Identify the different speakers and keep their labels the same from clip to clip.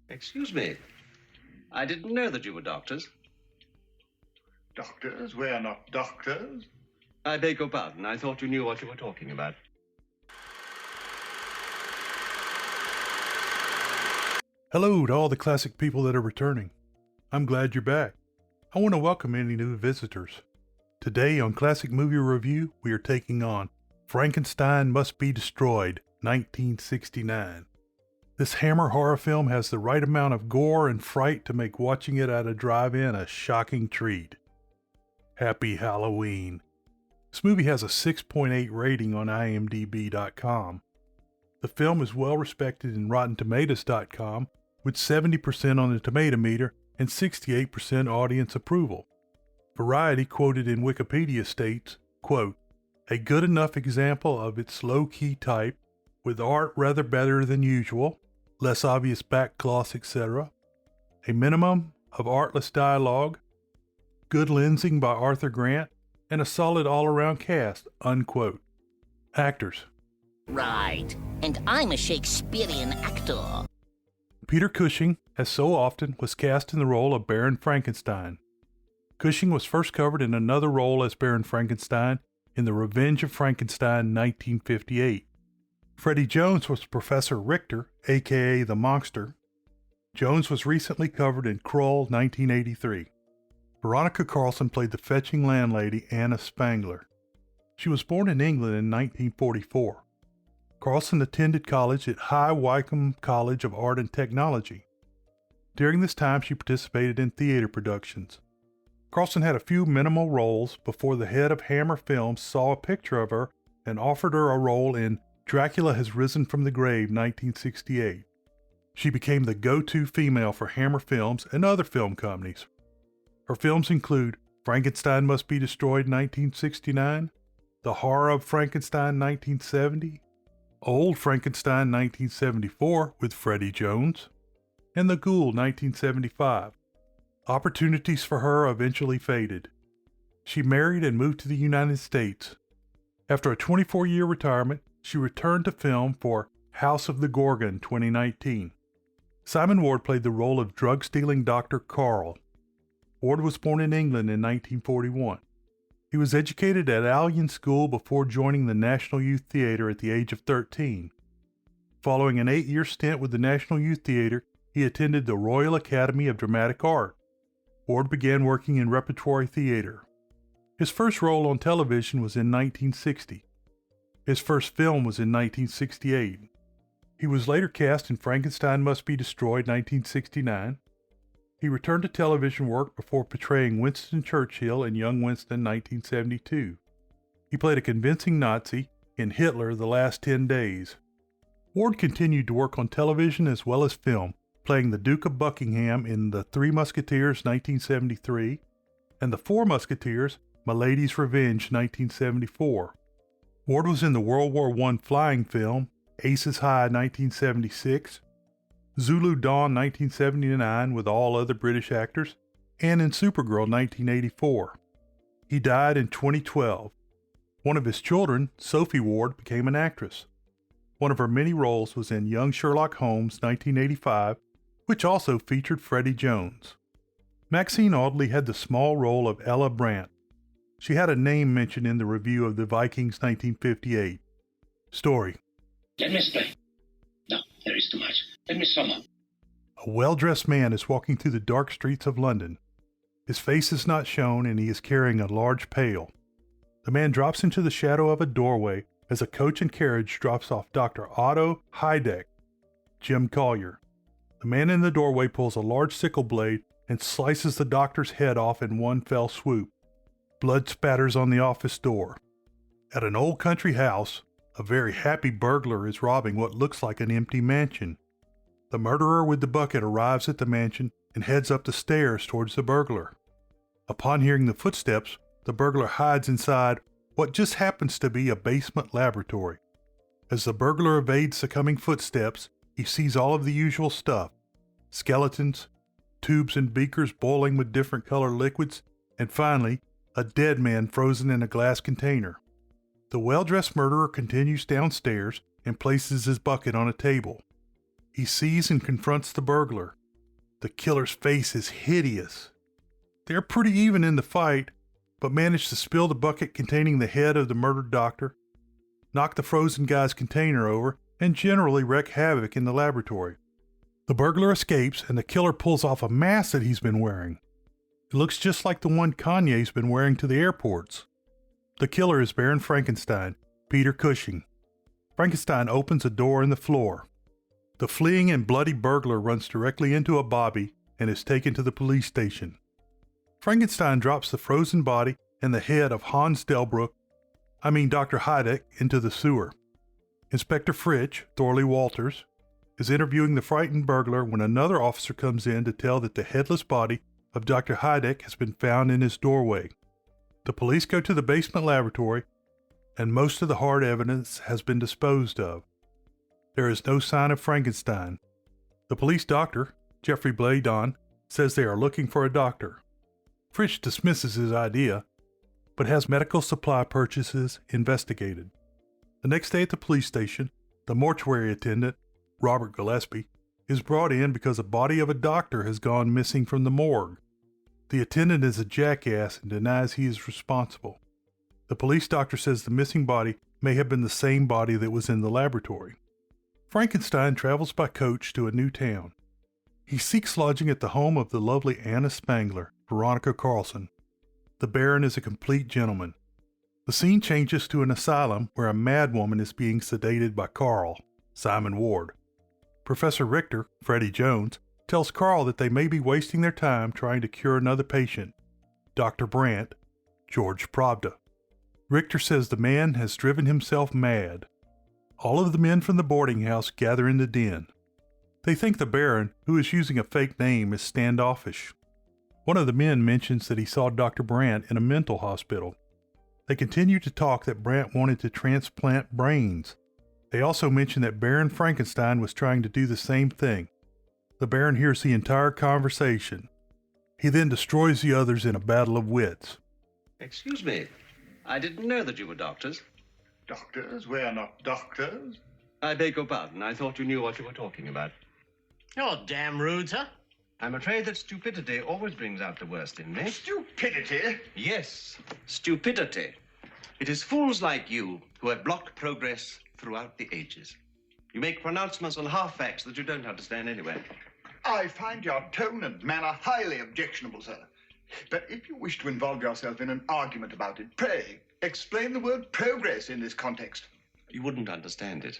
Speaker 1: Excuse me. I didn't know that you were doctors.
Speaker 2: Doctors? We are not doctors.
Speaker 1: I beg your pardon. I thought you knew what you were talking about.
Speaker 3: Hello to all the classic people that are returning. I'm glad you're back. I want to welcome any new visitors. Today on Classic Movie Review, we are taking on Frankenstein Must Be Destroyed, 1969. This Hammer horror film has the right amount of gore and fright to make watching it at a drive-in a shocking treat. Happy Halloween. This movie has a 6.8 rating on IMDb.com. The film is well respected in RottenTomatoes.com with 70% on the tomato meter and 68% audience approval. Variety quoted in Wikipedia states, quote, "A good enough example of its low-key type, with art rather better than usual, less obvious backcloths, etc. A minimum of artless dialogue, good lensing by Arthur Grant, and a solid all-around cast," unquote. Actors.
Speaker 4: Right, and I'm a Shakespearean actor.
Speaker 3: Peter Cushing, as so often, was cast in the role of Baron Frankenstein. Cushing was first covered in another role as Baron Frankenstein in The Revenge of Frankenstein 1958. Freddie Jones was Professor Richter, aka the Monster. Jones was recently covered in Krull 1983. Veronica Carlson played the fetching landlady Anna Spangler. She was born in England in 1944. Carlson attended college at High Wycombe College of Art and Technology. During this time, she participated in theater productions. Carlson had a few minimal roles before the head of Hammer Films saw a picture of her and offered her a role in Dracula Has Risen from the Grave 1968. She became the go-to female for Hammer Films and other film companies. Her films include Frankenstein Must Be Destroyed 1969, The Horror of Frankenstein 1970, Old Frankenstein 1974 with Freddie Jones, and The Ghoul 1975. Opportunities for her eventually faded. She married and moved to the United States. After a 24-year retirement, she returned to film for House of the Gorgon 2019. Simon Ward played the role of drug-stealing Dr. Carl. Ward was born in England in 1941. He was educated at Albion School before joining the National Youth Theatre at the age of 13. Following an 8-year stint with the National Youth Theatre, he attended the Royal Academy of Dramatic Art. Ward began working in repertory theatre. His first role on television was in 1960. His first film was in 1968. He was later cast in Frankenstein Must Be Destroyed 1969. He returned to television work before portraying Winston Churchill in Young Winston 1972. He played a convincing Nazi in Hitler the Last 10 Days. Ward continued to work on television as well as film, playing the Duke of Buckingham in The Three Musketeers 1973 and The Four Musketeers, Milady's Revenge 1974. Ward was in the World War I flying film Aces High 1976, Zulu Dawn 1979 with all other British actors, and in Supergirl 1984. He died in 2012. One of his children, Sophie Ward, became an actress. One of her many roles was in Young Sherlock Holmes 1985, which also featured Freddie Jones. Maxine Audley had the small role of Ella Brandt. She had a name mentioned in the review of The Vikings 1958. Story.
Speaker 5: Let me explain. No, there is too much. Let me sum up.
Speaker 3: A well-dressed man is walking through the dark streets of London. His face is not shown and he is carrying a large pail. The man drops into the shadow of a doorway as a coach and carriage drops off Dr. Otto Heideck, Jim Collier. The man in the doorway pulls a large sickle blade and slices the doctor's head off in one fell swoop. Blood spatters on the office door. At an old country house, a very happy burglar is robbing what looks like an empty mansion. The murderer with the bucket arrives at the mansion and heads up the stairs towards the burglar. Upon hearing the footsteps, the burglar hides inside what just happens to be a basement laboratory. As the burglar evades the coming footsteps, he sees all of the usual stuff: skeletons, tubes and beakers boiling with different colored liquids, and finally, a dead man frozen in a glass container. The well-dressed murderer continues downstairs and places his bucket on a table. He sees and confronts the burglar. The killer's face is hideous. They're pretty even in the fight, but manage to spill the bucket containing the head of the murdered doctor, knock the frozen guy's container over, and generally wreak havoc in the laboratory. The burglar escapes, and the killer pulls off a mask that he's been wearing. It looks just like the one Kanye's been wearing to the airports. The killer is Baron Frankenstein, Peter Cushing. Frankenstein opens a door in the floor. The fleeing and bloody burglar runs directly into a bobby and is taken to the police station. Frankenstein drops the frozen body and the head of Dr. Heideck, into the sewer. Inspector Fritsch, Thorley Walters, is interviewing the frightened burglar when another officer comes in to tell that the headless body of Dr. Heideck has been found in his doorway. The police go to the basement laboratory, and most of the hard evidence has been disposed of. There is no sign of Frankenstein. The police doctor, Jeffrey Blaydon, says they are looking for a doctor. Fritsch dismisses his idea, but has medical supply purchases investigated. The next day at the police station, the mortuary attendant, Robert Gillespie, is brought in because a body of a doctor has gone missing from the morgue. The attendant is a jackass and denies he is responsible. The police doctor says the missing body may have been the same body that was in the laboratory. Frankenstein travels by coach to a new town. He seeks lodging at the home of the lovely Anna Spangler, Veronica Carlson. The Baron is a complete gentleman. The scene changes to an asylum where a madwoman is being sedated by Carl, Simon Ward. Professor Richter, Freddie Jones, tells Carl that they may be wasting their time trying to cure another patient, Dr. Brandt, George Pravda. Richter says the man has driven himself mad. All of the men from the boarding house gather in the den. They think the Baron, who is using a fake name, is standoffish. One of the men mentions that he saw Dr. Brandt in a mental hospital. They continue to talk that Brandt wanted to transplant brains. They also mention that Baron Frankenstein was trying to do the same thing. The Baron hears the entire conversation. He then destroys the others in a battle of wits.
Speaker 1: Excuse me. I didn't know that you were doctors.
Speaker 2: Doctors? We are not doctors.
Speaker 1: I beg your pardon. I thought you knew what you were talking about.
Speaker 6: You're damn rude, sir.
Speaker 1: I'm afraid that stupidity always brings out the worst in me.
Speaker 2: Stupidity?
Speaker 1: Yes, stupidity. It is fools like you who have blocked progress throughout the ages. You make pronouncements on half-facts that you don't understand anyway.
Speaker 2: I find your tone and manner highly objectionable, sir. But if you wish to involve yourself in an argument about it, pray explain the word progress in this context.
Speaker 1: You wouldn't understand it.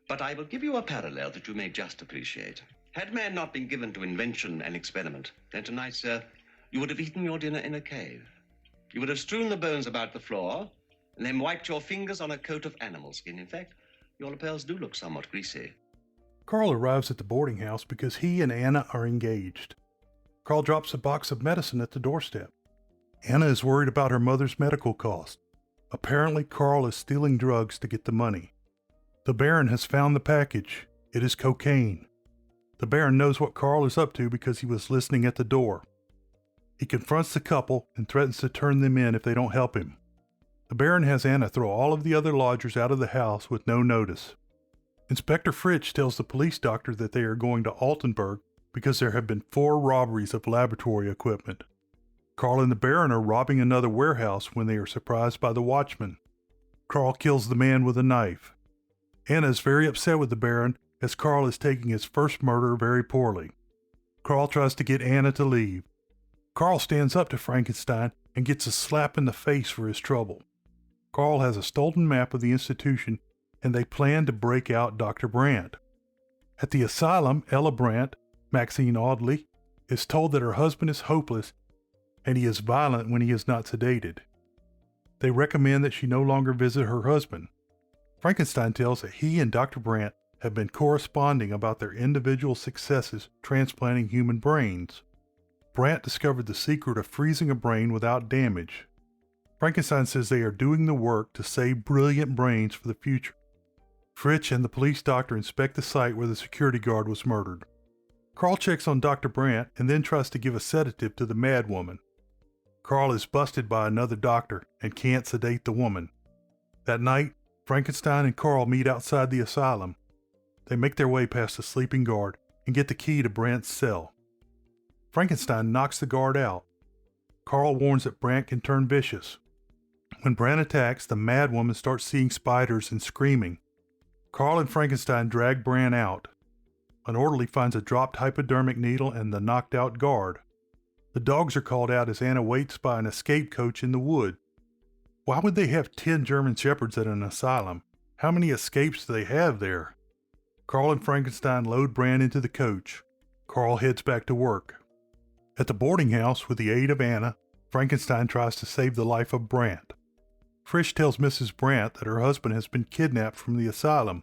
Speaker 1: But I will give you a parallel that you may just appreciate. Had man not been given to invention and experiment, then tonight, sir, you would have eaten your dinner in a cave. You would have strewn the bones about the floor, and then wiped your fingers on a coat of animal skin. In fact, your lapels do look somewhat greasy.
Speaker 3: Carl arrives at the boarding house because he and Anna are engaged. Carl drops a box of medicine at the doorstep. Anna is worried about her mother's medical costs. Apparently, Carl is stealing drugs to get the money. The Baron has found the package. It is cocaine. The Baron knows what Carl is up to because he was listening at the door. He confronts the couple and threatens to turn them in if they don't help him. The Baron has Anna throw all of the other lodgers out of the house with no notice. Inspector Fritsch tells the police doctor that they are going to Altenburg because there have been 4 robberies of laboratory equipment. Carl and the Baron are robbing another warehouse when they are surprised by the watchman. Carl kills the man with a knife. Anna is very upset with the Baron as Carl is taking his first murder very poorly. Carl tries to get Anna to leave. Carl stands up to Frankenstein and gets a slap in the face for his trouble. Carl has a stolen map of the institution and they plan to break out Dr. Brandt. At the asylum, Ella Brandt, Maxine Audley, is told that her husband is hopeless and he is violent when he is not sedated. They recommend that she no longer visit her husband. Frankenstein tells that he and Dr. Brandt have been corresponding about their individual successes transplanting human brains. Brandt discovered the secret of freezing a brain without damage. Frankenstein says they are doing the work to save brilliant brains for the future. Fritsch and the police doctor inspect the site where the security guard was murdered. Carl checks on Dr. Brandt and then tries to give a sedative to the madwoman. Carl is busted by another doctor and can't sedate the woman. That night, Frankenstein and Carl meet outside the asylum. They make their way past the sleeping guard and get the key to Brandt's cell. Frankenstein knocks the guard out. Carl warns that Brant can turn vicious. When Brant attacks, the mad woman starts seeing spiders and screaming. Carl and Frankenstein drag Brant out. An orderly finds a dropped hypodermic needle and the knocked out guard. The dogs are called out as Anna waits by an escape coach in the wood. Why would they have 10 German Shepherds at an asylum? How many escapes do they have there? Carl and Frankenstein load Brant into the coach. Carl heads back to work. At the boarding house, with the aid of Anna, Frankenstein tries to save the life of Brant. Frisch tells Mrs. Brant that her husband has been kidnapped from the asylum.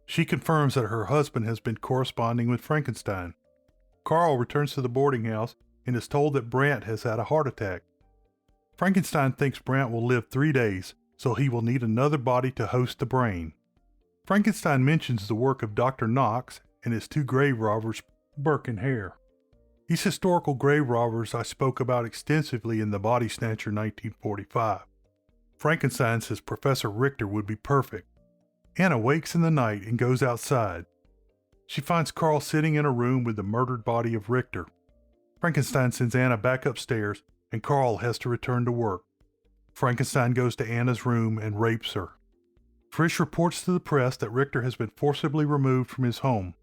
Speaker 3: She confirms that her husband has been corresponding with Frankenstein. Carl returns to the boarding house and is told that Brant has had a heart attack. Frankenstein thinks Brant will live 3 days, so he will need another body to host the brain. Frankenstein mentions the work of Dr. Knox and his 2 grave robbers, Burke and Hare. These historical grave robbers I spoke about extensively in The Body Snatcher 1945. Frankenstein says Professor Richter would be perfect. Anna wakes in the night and goes outside. She finds Carl sitting in a room with the murdered body of Richter. Frankenstein sends Anna back upstairs and Carl has to return to work. Frankenstein goes to Anna's room and rapes her. Frisch reports to the press that Richter has been forcibly removed from his home.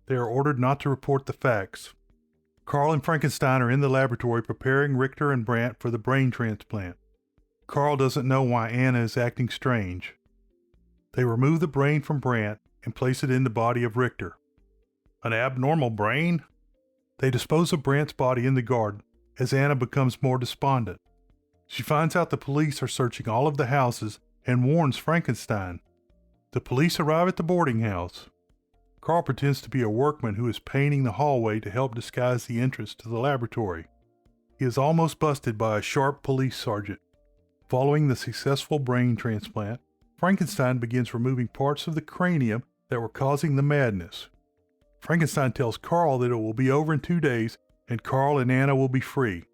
Speaker 3: They are ordered not to report the facts. Carl and Frankenstein are in the laboratory preparing Richter and Brant for the brain transplant. Carl doesn't know why Anna is acting strange. They remove the brain from Brant and place it in the body of Richter. An abnormal brain? They dispose of Brant's body in the garden as Anna becomes more despondent. She finds out the police are searching all of the houses and warns Frankenstein. The police arrive at the boarding house. Carl pretends to be a workman who is painting the hallway to help disguise the entrance to the laboratory. He is almost busted by a sharp police sergeant. Following the successful brain transplant, Frankenstein begins removing parts of the cranium that were causing the madness. Frankenstein tells Carl that it will be over in 2 days and Carl and Anna will be free.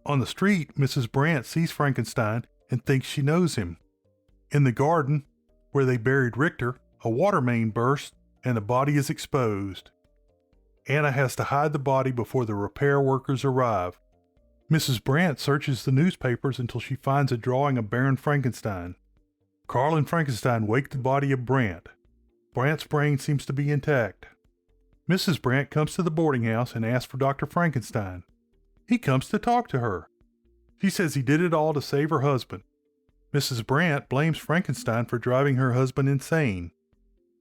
Speaker 3: On the street, Mrs. Brant sees Frankenstein and thinks she knows him. In the garden, where they buried Richter, a water main bursts and the body is exposed. Anna has to hide the body before the repair workers arrive. Mrs. Brant searches the newspapers until she finds a drawing of Baron Frankenstein. Carl and Frankenstein wake the body of Brant. Brant's brain seems to be intact. Mrs. Brant comes to the boarding house and asks for Dr. Frankenstein. He comes to talk to her. She says he did it all to save her husband. Mrs. Brant blames Frankenstein for driving her husband insane.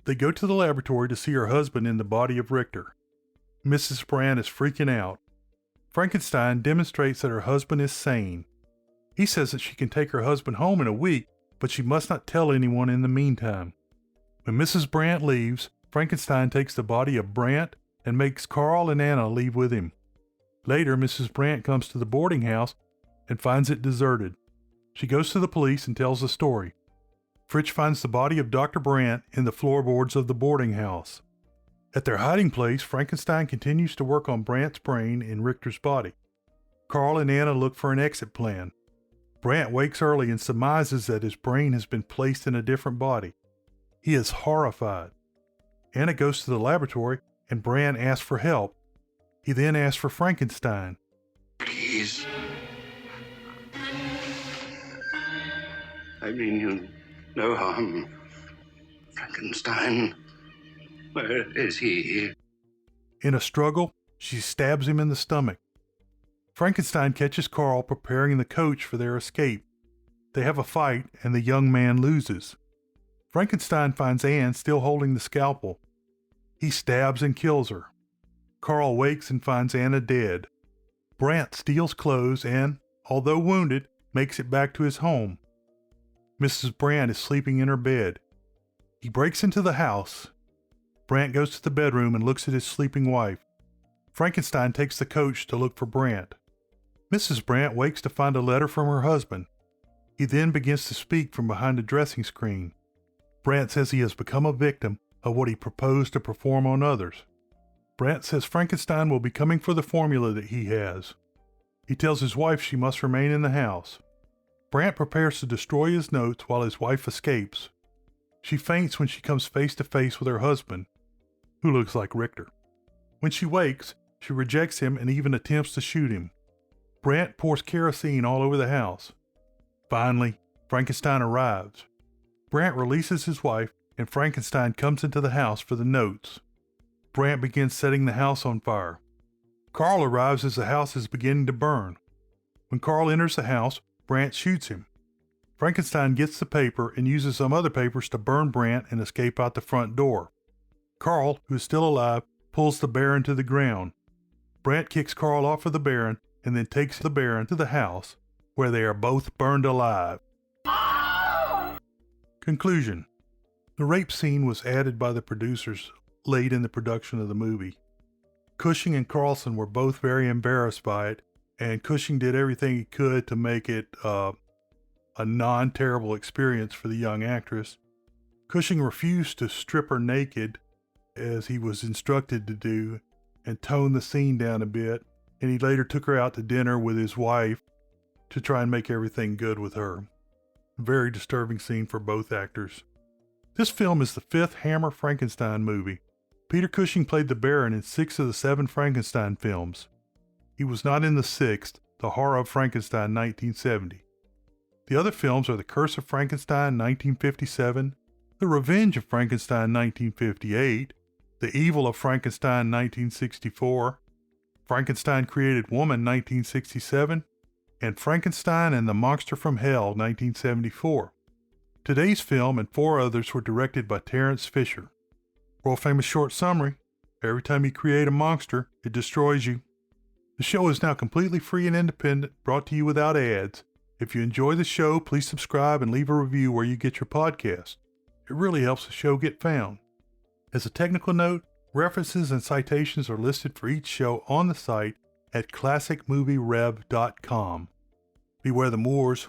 Speaker 3: They go to the laboratory to see her husband in the body of Richter. Mrs. Brant is freaking out. Frankenstein demonstrates that her husband is sane. He says that she can take her husband home in a week, but she must not tell anyone in the meantime. When Mrs. Brant leaves, Frankenstein takes the body of Brant and makes Carl and Anna leave with him. Later, Mrs. Brant comes to the boarding house and finds it deserted. She goes to the police and tells the story. Frisch finds the body of Dr. Brant in the floorboards of the boarding house. At their hiding place, Frankenstein continues to work on Brant's brain in Richter's body. Carl and Anna look for an exit plan. Brant wakes early and surmises that his brain has been placed in a different body. He is horrified. Anna goes to the laboratory and Brant asks for help. He then asks for Frankenstein.
Speaker 7: Please. I mean you no harm. Frankenstein. Where is he?
Speaker 3: In a struggle, she stabs him in the stomach. Frankenstein catches Carl preparing the coach for their escape. They have a fight and the young man loses. Frankenstein finds Anne still holding the scalpel. He stabs and kills her. Carl wakes and finds Anna dead. Brant steals clothes and, although wounded, makes it back to his home. Mrs. Brant is sleeping in her bed. He breaks into the house. Brant goes to the bedroom and looks at his sleeping wife. Frankenstein takes the coach to look for Brant. Mrs. Brant wakes to find a letter from her husband. He then begins to speak from behind a dressing screen. Brant says he has become a victim of what he proposed to perform on others. Brant says Frankenstein will be coming for the formula that he has. He tells his wife she must remain in the house. Brant prepares to destroy his notes while his wife escapes. She faints when she comes face to face with her husband, who looks like Richter. When she wakes, She rejects him and even attempts to shoot him. Brant pours kerosene all over the house. Finally, Frankenstein arrives. Brant releases his wife, and Frankenstein comes into the house for the notes. Brant begins setting the house on fire. Carl arrives as the house is beginning to burn. When Carl enters the house, Brant shoots him. Frankenstein gets the paper and uses some other papers to burn Brant and escape out the front door. Carl, who is still alive, pulls the Baron to the ground. Brant kicks Carl off of the Baron and then takes the Baron to the house, where they are both burned alive. Conclusion. The rape scene was added by the producers late in the production of the movie. Cushing and Carlson were both very embarrassed by it, and Cushing did everything he could to make it a non-terrible experience for the young actress. Cushing refused to strip her naked, as he was instructed to do, and tone the scene down a bit, and he later took her out to dinner with his wife to try and make everything good with her. Very disturbing scene for both actors. This film is the fifth Hammer Frankenstein movie. Peter Cushing played the Baron in 6 of the 7 Frankenstein films. He was not in the 6th, The Horror of Frankenstein 1970. The other films are The Curse of Frankenstein 1957, The Revenge of Frankenstein 1958, The Evil of Frankenstein 1964, Frankenstein Created Woman 1967, and Frankenstein and the Monster from Hell 1974. Today's film and 4 others were directed by Terence Fisher. World famous short summary: every time you create a monster, it destroys you. The show is now completely free and independent, brought to you without ads. If you enjoy the show, please subscribe and leave a review where you get your podcast. It really helps the show get found. As a technical note, references and citations are listed for each show on the site at classicmovierev.com. Beware the Moors.